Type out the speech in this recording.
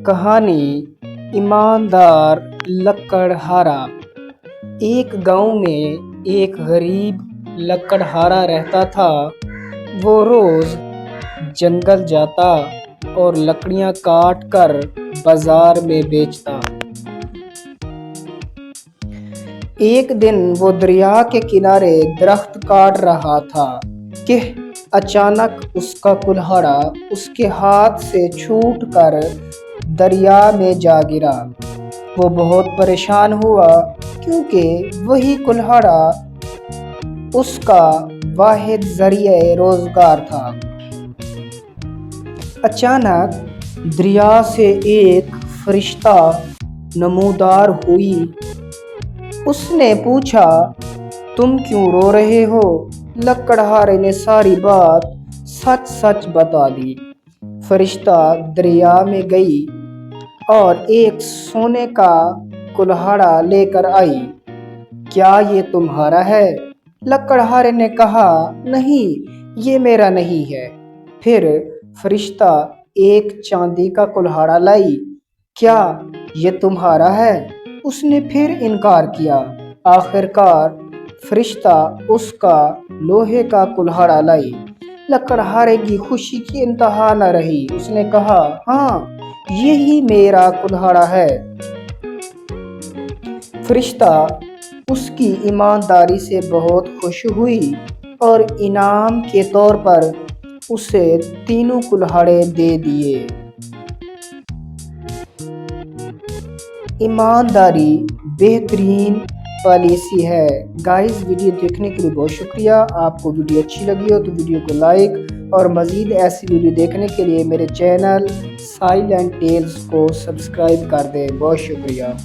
कहानी ईमानदार लकड़हारा। एक गांव में एक गरीब लकड़हारा रहता था। वो रोज जंगल जाता और लकड़ियां काट कर बाजार में बेचता। एक दिन वो दरिया के किनारे दरख्त काट रहा था कि अचानक उसका कुल्हाड़ा उसके हाथ से छूटकर दरिया में जा गिरा। वो बहुत परेशान हुआ क्योंकि वही कुल्हाड़ा उसका वाहिद जरिए रोजगार था। अचानक दरिया से एक फरिश्ता नमूदार हुई। उसने पूछा, तुम क्यों रो रहे हो? लकड़हारे ने सारी बात सच सच बता दी। फरिश्ता दरिया में गई और एक सोने का कुल्हाड़ा लेकर आई। क्या ये तुम्हारा है? लकड़हारे ने कहा, नहीं, ये मेरा नहीं है। फिर फरिश्ता एक चांदी का कुल्हाड़ा लाई। क्या ये तुम्हारा है? उसने फिर इनकार किया। आखिरकार फरिश्ता उसका लोहे का कुल्हाड़ा लाई। लकड़हारे की खुशी की इंतहा न रही। उसने कहा, हाँ, यही मेरा कुल्हाड़ा है। फरिश्ता उसकी ईमानदारी से बहुत खुश हुई और इनाम के तौर पर उसे तीनों कुल्हाड़े दे दिए। ईमानदारी बेहतरीन पॉलिसी है। गाइस, वीडियो देखने के लिए बहुत शुक्रिया। आपको वीडियो अच्छी लगी हो तो वीडियो को लाइक और मज़ीद ऐसी वीडियो देखने के लिए मेरे चैनल साइलेंट टेल्स को सब्सक्राइब कर दें। बहुत शुक्रिया।